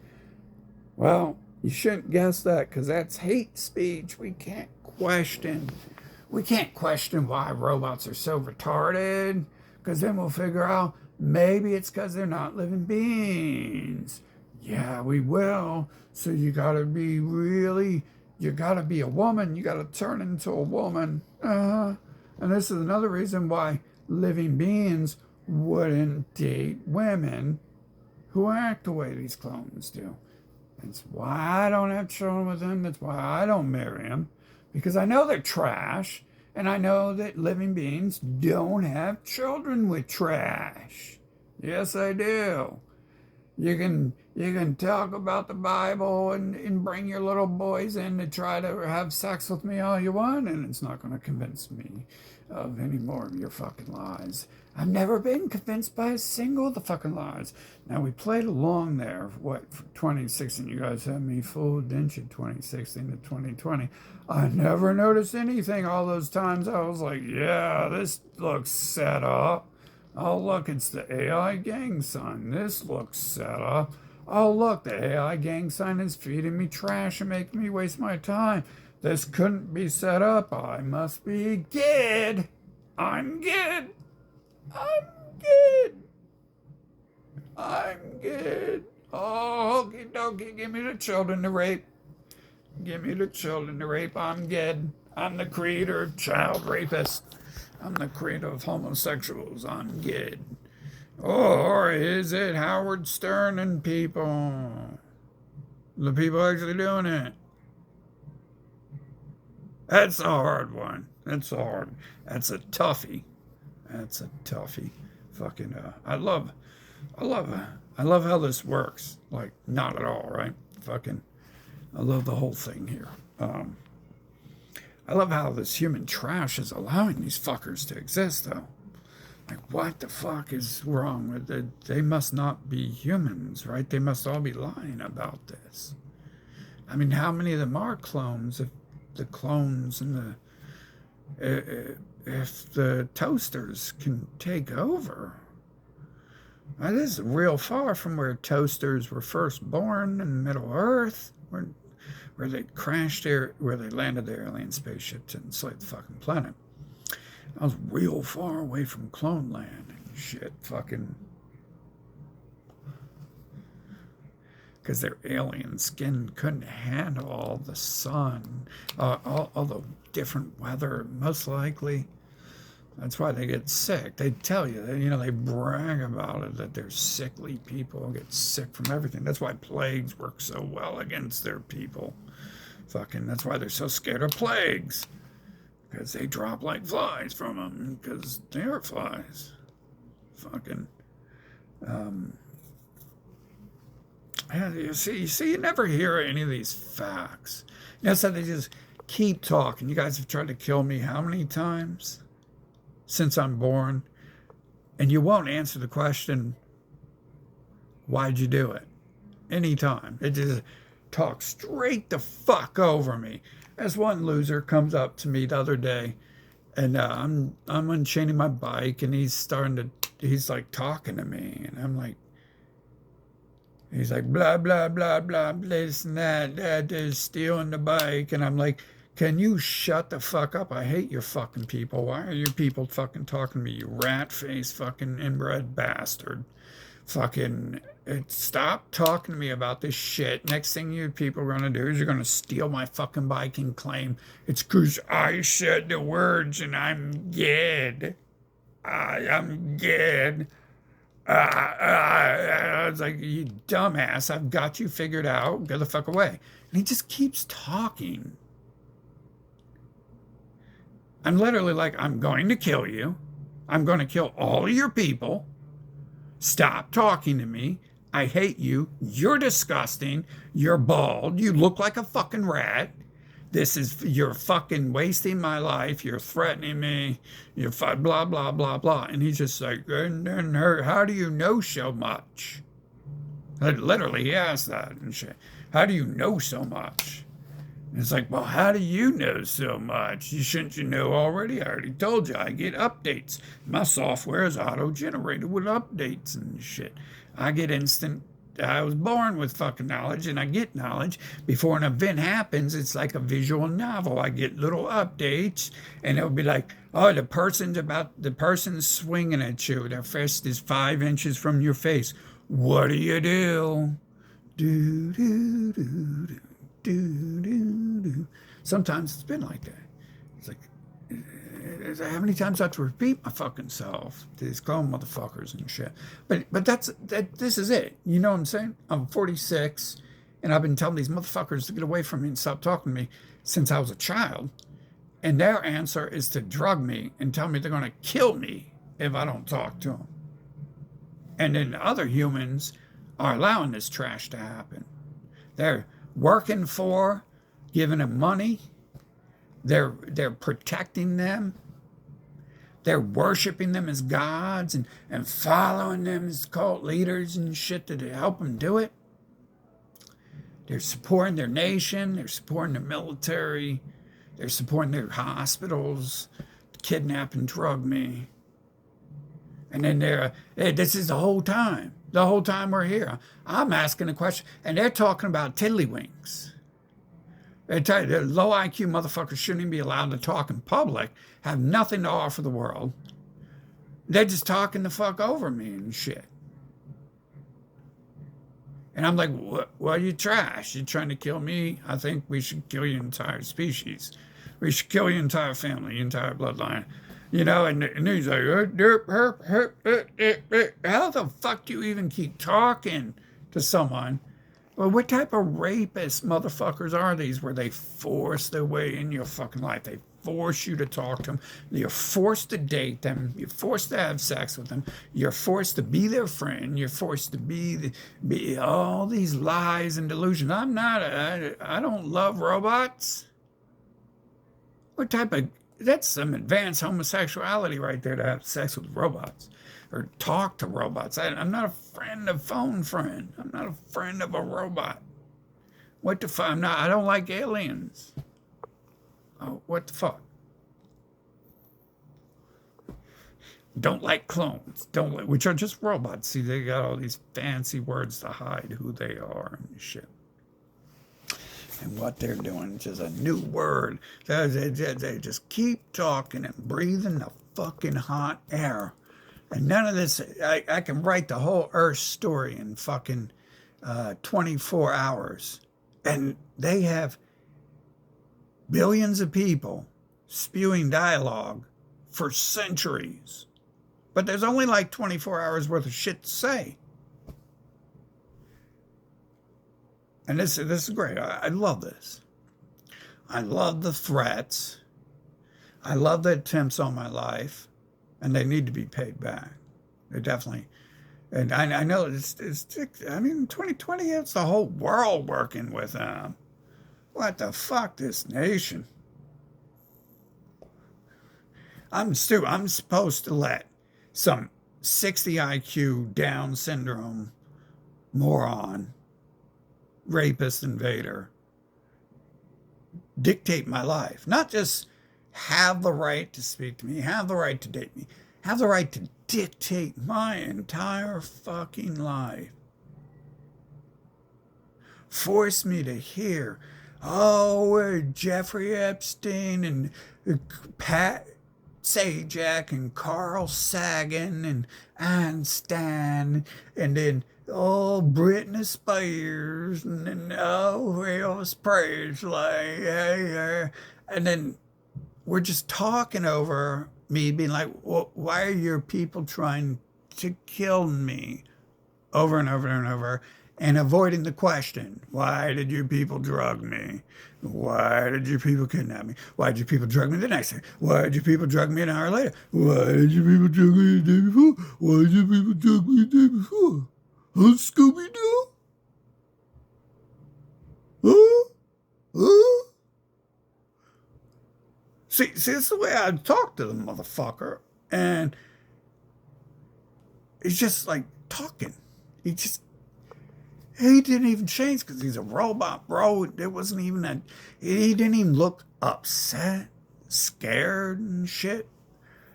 Well, you shouldn't guess that because that's hate speech. We can't question why robots are so retarded because then we'll figure out maybe it's because they're not living beings. Yeah, we will. So you gotta be a woman. You gotta turn into a woman. And this is another reason why living beings wouldn't date women who act the way these clones do. That's why I don't have children with them. That's why I don't marry them. Because I know they're trash. And I know that living beings don't have children with trash. Yes, I do. You can talk about the Bible and bring your little boys in to try to have sex with me all you want, and it's not going to convince me of any more of your fucking lies. I've never been convinced by a single of the fucking lies. Now we played along there, for 2016? You guys had me fooled, didn't you? 2016 to 2020. I never noticed anything all those times. I was like, yeah, this looks set up. Oh, look, it's the AI gang sign. This looks set up. Oh, look, the AI gang sign is feeding me trash and making me waste my time. This couldn't be set up. I must be good. I'm good. I'm good. I'm good. Oh, okie dokie. Give me the children to rape. Give me the children to rape. I'm good. I'm the creator of child rapists. I'm the creator of homosexuals. I'm good. Or is it Howard Stern and people? The people actually doing it. That's a hard one. That's hard. That's a toughie. That's a toughie. Fucking I love I love how this works. Like not at all, right? Fucking I love the whole thing here. I love how this human trash is allowing these fuckers to exist though. Like what the fuck is wrong with it? They must not be humans, right? They must all be lying about this. I mean, how many of them are clones? If the clones and if the toasters can take over. Now, this is real far from where toasters were first born in Middle Earth, where they where they landed their alien spaceships and enslaved the fucking planet. I was real far away from clone land and shit, fucking. Because their alien skin couldn't handle all the sun, all the different weather, most likely. That's why they get sick. They tell you, they brag about it, that they're sickly people, get sick from everything. That's why plagues work so well against their people. Fucking, that's why they're so scared of plagues. Because they drop like flies from them, because they are flies. Fucking, yeah, you see, you never hear any of these facts. So they just keep talking. You guys have tried to kill me how many times since I'm born? And you won't answer the question, why'd you do it? Anytime. It just talks straight the fuck over me. As one loser comes up to me the other day, and I'm unchaining my bike, and he's like talking to me, and I'm like, he's like, blah, blah, blah, blah, this and that, is stealing the bike. And I'm like, can you shut the fuck up? I hate your fucking people. Why are your people fucking talking to me, you rat-faced fucking inbred bastard? Fucking stop talking to me about this shit. Next thing you people are going to do is you're going to steal my fucking bike and claim it's because I said the words and I'm good. I am good. I was like, you dumbass, I've got you figured out. Get the fuck away. And he just keeps talking. I'm literally like, I'm going to kill you. I'm going to kill all of your people. Stop talking to me. I hate you. You're disgusting. You're bald. You look like a fucking rat. You're fucking wasting my life. You're threatening me. You're blah, blah, blah, blah. And he's just like, how do you know so much? Literally, he asked that and shit. How do you know so much? It's like, well, how do you know so much? You know already? I already told you. I get updates. My software is auto-generated with updates and shit. I get instant. I was born with fucking knowledge, and I get knowledge before an event happens. It's like a visual novel. I get little updates, and it'll be like, oh, the person's swinging at you. Their fist is 5 inches from your face. What do you do? Do do do do do do do. Sometimes it's been like that. It's like, how many times I have to repeat my fucking self to these clone motherfuckers and shit. But this is it. You know what I'm saying? I'm 46, and I've been telling these motherfuckers to get away from me and stop talking to me since I was a child. And their answer is to drug me and tell me they're going to kill me if I don't talk to them. And then other humans are allowing this trash to happen. They're working for, giving them money. They're protecting them. They're worshiping them as gods and following them as cult leaders and shit to help them do it. They're supporting their nation. They're supporting their military. They're supporting their hospitals to kidnap and drug me. And then this is the whole time. The whole time we're here. I'm asking a question, and they're talking about tiddlywinks. They tell you the low IQ motherfuckers shouldn't even be allowed to talk in public, have nothing to offer the world. They're just talking the fuck over me and shit. And I'm like, well, you trash. You're trying to kill me? I think we should kill your entire species. We should kill your entire family, your entire bloodline. You know, and he's like, how the fuck do you even keep talking to someone? Well, what type of rapist motherfuckers are these where they force their way in your fucking life? They force you to talk to them. You're forced to date them. You're forced to have sex with them. You're forced to be their friend. You're forced to be all these lies and delusions. I don't love robots. What type of, that's some advanced homosexuality right there to have sex with robots or talk to robots. I'm not a friend of phone friend. I'm not a friend of a robot. What the fuck? I don't like aliens. Oh, what the fuck? Don't like clones. Which are just robots. See, they got all these fancy words to hide who they are and shit. And what they're doing is just a new word. They just keep talking and breathing the fucking hot air. And none of this, I can write the whole Earth story in fucking 24 hours. And they have billions of people spewing dialogue for centuries. But there's only like 24 hours worth of shit to say. And this is great. I love this. I love the threats. I love the attempts on my life. And they need to be paid back. They definitely. And I know it's 2020, it's the whole world working with them. What the fuck, this nation? I'm supposed to let some 60 IQ Down syndrome moron, rapist invader dictate my life. Not just have the right to speak to me, have the right to date me, have the right to dictate my entire fucking life. Force me to hear, oh, Jeffrey Epstein and Pat Sajak and Carl Sagan and Einstein and then Brittany Spears and then Elvis Presley and then we're just talking over me being like, well, why are your people trying to kill me over and over and over and avoiding the question, why did your people drug me? Why did your people kidnap me? Why did your people drug me the next day? Why did your people drug me an hour later? Why did your people drug me the day before? Why did your people drug me the day before? Huh, Scooby-Doo? Huh? Huh? See, this is the way I talk to the motherfucker. And he's just like talking. He didn't even change because he's a robot, bro. It wasn't even a. He didn't even look upset, scared, and shit.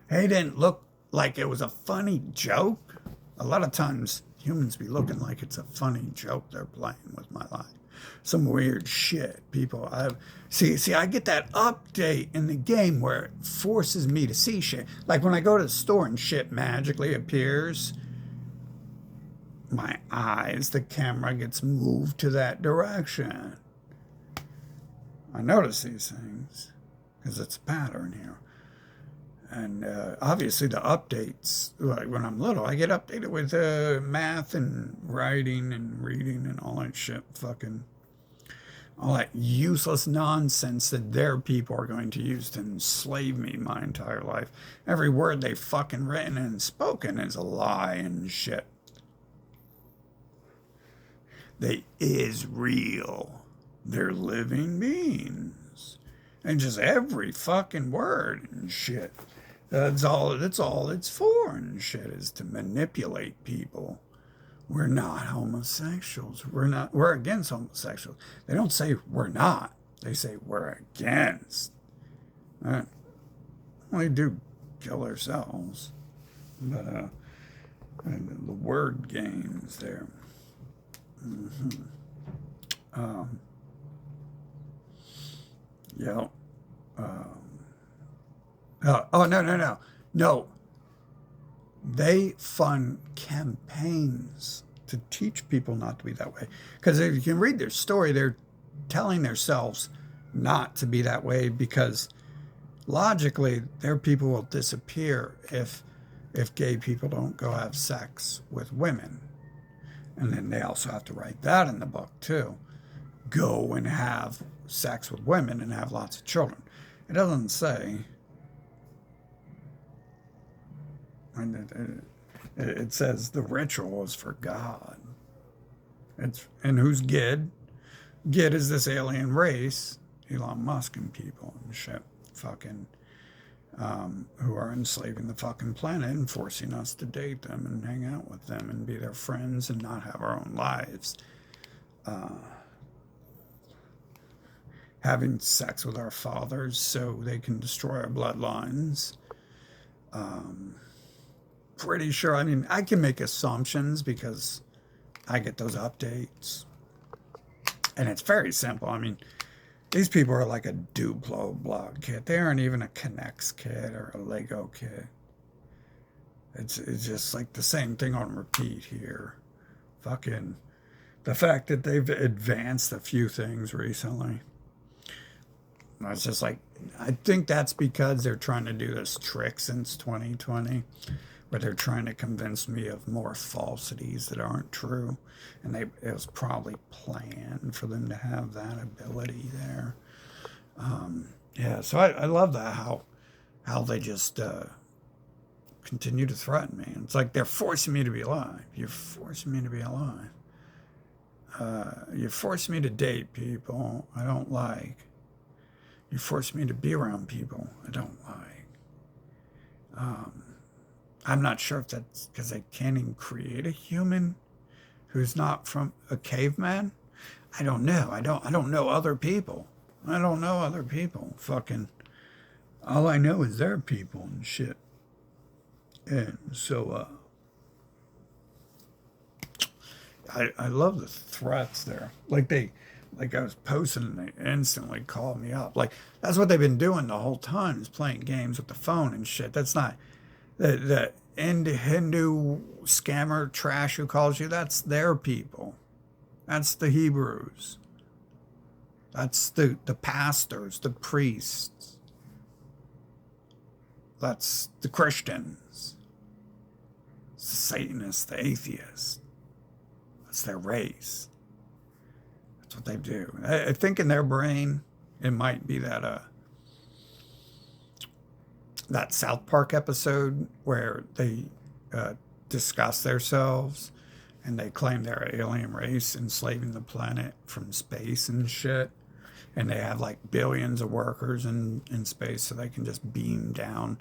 He didn't look like it was a funny joke. A lot of times humans be looking like it's a funny joke they're playing with my life. Some weird shit. People I see I get that update in the game where it forces me to see shit. Like when I go to the store and shit magically appears, my eyes, the camera gets moved to that direction. I notice these things because it's a pattern here. And obviously the updates, like when I'm little, I get updated with math and writing and reading and all that shit. Fucking all that useless nonsense that their people are going to use to enslave me my entire life. Every word they've fucking written and spoken is a lie and shit. They is real. They're living beings. And just every fucking word and shit. That's all it's for and shit, is to manipulate people. We're not homosexuals. We're against homosexuals. They don't say we're not. They say we're against. We do kill ourselves. But the word games there. Yeah. Oh, no. They fund campaigns to teach people not to be that way. Because if you can read their story, they're telling themselves not to be that way because logically their people will disappear if gay people don't go have sex with women. And then they also have to write that in the book too. Go and have sex with women and have lots of children. It doesn't say. It says the ritual is for God. And who's Gid? Gid is this alien race, Elon Musk and people and shit, fucking, who are enslaving the fucking planet and forcing us to date them and hang out with them and be their friends and not have our own lives. Having sex with our fathers so they can destroy our bloodlines. Pretty sure, I mean, I can make assumptions because I get those updates. And it's very simple. I mean, these people are like a Duplo blog kit. They aren't even a Connects kit or a Lego kit. It's just like the same thing on repeat here. Fucking the fact that they've advanced a few things recently. It's just like, I think that's because they're trying to do this trick since 2020, where they're trying to convince me of more falsities that aren't true. And it was probably planned for them to have that ability there. Yeah, so I love that, how they just continue to threaten me. It's like they're forcing me to be alive. You're forcing me to be alive. You're forcing me to date people I don't like. You force me to be around people I don't like. I'm not sure if that's because I can't even create a human who's not from a caveman. I don't know. I don't know other people. I don't know other people. Fucking all I know is their people and shit. And so I love the threats there. Like I was posting and they instantly called me up. Like that's what they've been doing the whole time, is playing games with the phone and shit. That's not the Hindu scammer trash who calls you. That's their people. That's the Hebrews. That's the pastors, the priests. That's the Christians. It's the Satanists, the atheists. That's their race. That's what they do. I think in their brain, it might be that South Park episode where they discuss themselves and they claim they're an alien race enslaving the planet from space and shit. and they have like billions of workers in space, so they can just beam down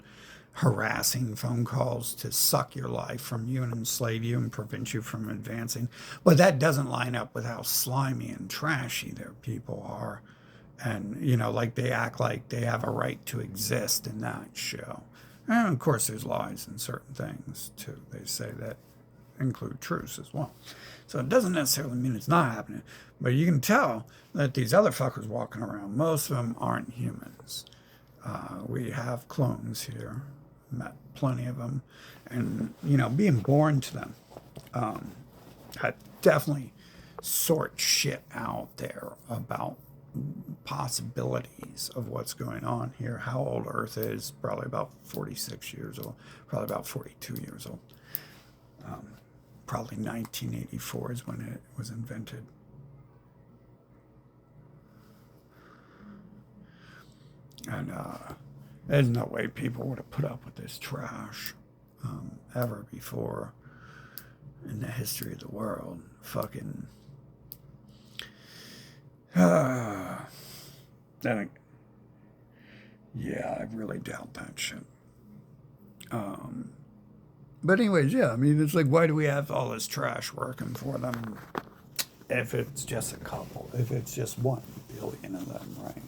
harassing phone calls to suck your life from you and enslave you and prevent you from advancing. But that doesn't line up with how slimy and trashy their people are. And, you know, like they act like they have a right to exist in that show. And of course, there's lies in certain things too. They say that include truths as well. So it doesn't necessarily mean it's not happening. But you can tell that these other fuckers walking around, most of them aren't humans. We have clones here, met plenty of them, and you know, being born to them, I definitely sort shit out there about possibilities of what's going on here. How old Earth is? Probably about 46 years old, probably about 42 years old. Probably 1984 is when it was invented. And there's no way people would have put up with this trash ever before in the history of the world. Fucking. Then, yeah, I really doubt that shit. But anyways, yeah, I mean, it's like, why do we have all this trash working for them if it's just a couple, if it's just 1 billion of them, right?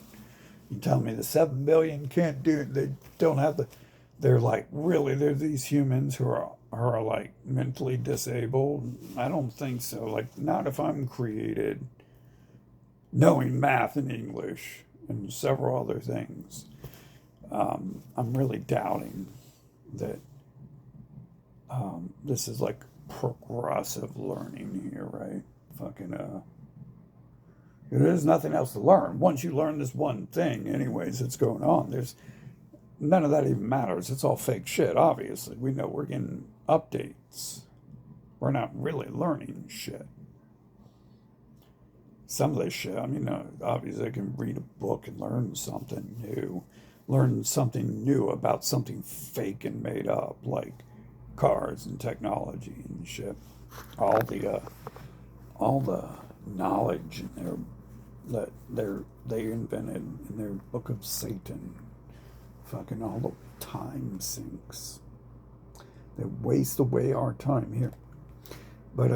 You tell me the 7 billion can't do it. They don't have the. They're like, really, they're these humans who are like mentally disabled. I don't think so. Like, not if I'm created knowing math and English and several other things. I'm really doubting that this is like progressive learning here, right? Fucking there's nothing else to learn. Once you learn this one thing, anyways, that's going on. There's none of that even matters. It's all fake shit, obviously. We know we're getting updates. We're not really learning shit. Some of this shit, I mean, obviously I can read a book and learn something new. Learn something new about something fake and made up, like cars and technology and shit. All the knowledge in there that they invented in their book of Satan. Fucking all the time sinks. They waste away our time here. But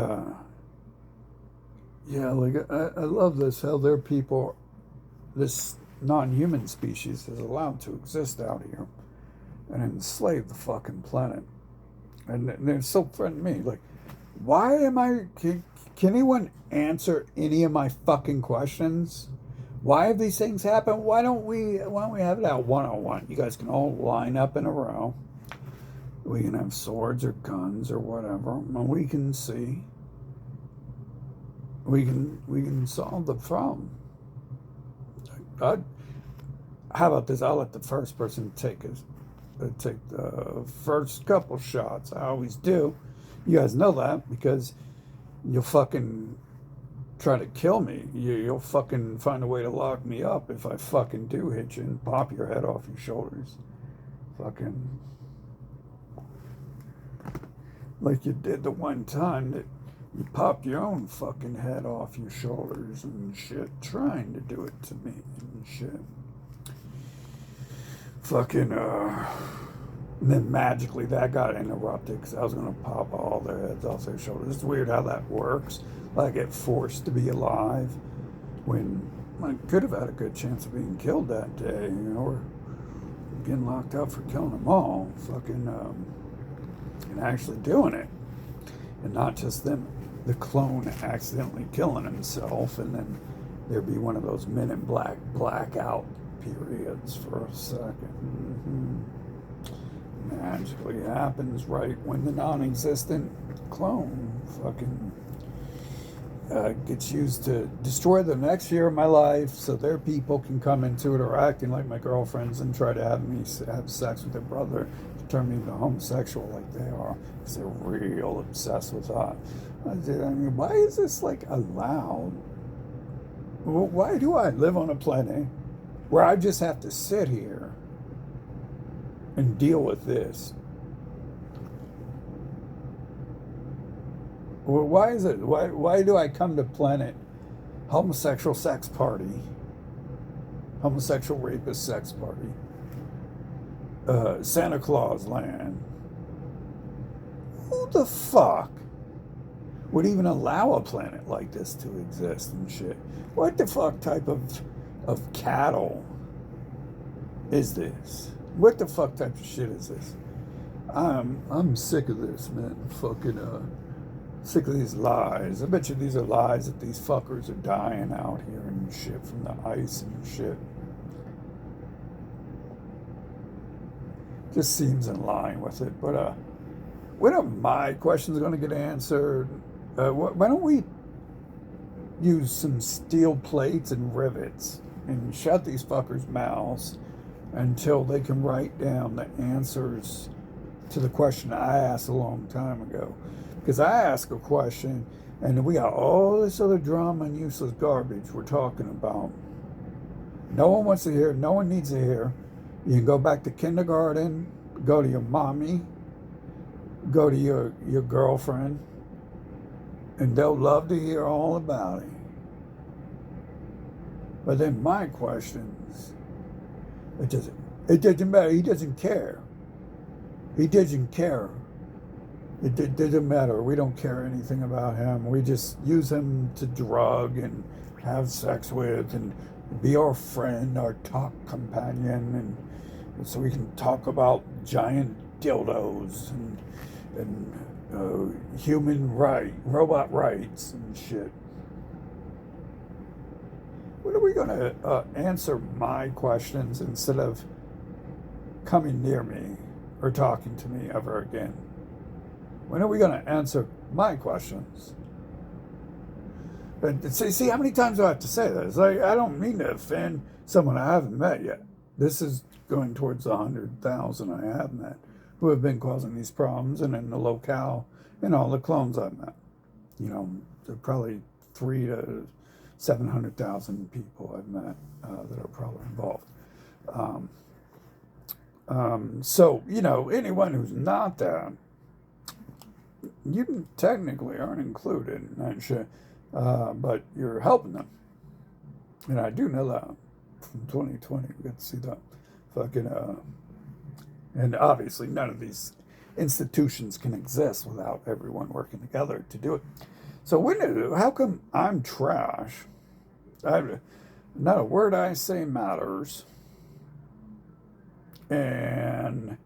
yeah, like I love this, how their people, this non-human species is allowed to exist out here and enslave the fucking planet. And they're so threatening me. Like, why am I, can anyone answer any of my fucking questions? Why have these things happened? Why don't we have it out one-on-one? You guys can all line up in a row. We can have swords or guns or whatever, and we can see. We can solve the problem. How about this? I'll let the first person take the first couple shots. I always do. You guys know that because you'll fucking try to kill me. You'll fucking find a way to lock me up if I fucking do hit you and pop your head off your shoulders. Fucking like you did the one time that you popped your own fucking head off your shoulders and shit, trying to do it to me and shit. Fucking, and then magically that got interrupted because I was going to pop all their heads off their shoulders. It's weird how that works. I get forced to be alive when I could have had a good chance of being killed that day, you know, or getting locked up for killing them all. Fucking, and actually doing it. And not just them, the clone accidentally killing himself, and then there'd be one of those Men in Black blackout periods for a second. Magically happens right when the non-existent clone fucking gets used to destroy the next year of my life so their people can come into it or acting like my girlfriends and try to have me have sex with their brother to turn me into homosexual like they are, because they're real obsessed with that. I mean, why is this like allowed? Why do I live on a planet where I just have to sit here and deal with this? Well, why is it? Why do I come to planet homosexual sex party homosexual rapist sex party, Santa Claus land. Who the fuck would even allow a planet like this to exist and shit? What the fuck type of cattle is this? What the fuck type of shit is this? I'm sick of this, man. Fucking sick of these lies. I bet you these are lies that these fuckers are dying out here and shit from the ice and shit. Just seems in line with it. But when are my questions going to get answered? Why don't we use some steel plates and rivets and shut these fuckers' mouths until they can write down the answers to the question I asked a long time ago? Because I asked a question and we got all this other drama and useless garbage we're talking about. No one wants to hear, no one needs to hear. You can go back to kindergarten, go to your mommy, go to your girlfriend, and they'll love to hear all about it. But then my questions, it doesn't matter. He doesn't care. He doesn't care. It doesn't matter. We don't care anything about him. We just use him to drug and have sex with and be our friend, our talk companion, and so we can talk about giant dildos and robot rights and shit. When are we going to answer my questions instead of coming near me or talking to me ever again? When are we going to answer my questions? But see how many times do I have to say this? I don't mean to offend someone I haven't met yet. This is going towards the 100,000 I have met who have been causing these problems, and in the locale, and all the clones I've met. You know, there are probably 300,000 to 700,000 people I've met that are probably involved. So, you know, anyone who's not that, you technically aren't included in that shit, but you're helping them. And I do know that from 2020. We got to see that fucking, and obviously none of these institutions can exist without everyone working together to do it. So how come I'm trash? Not a word I say matters. And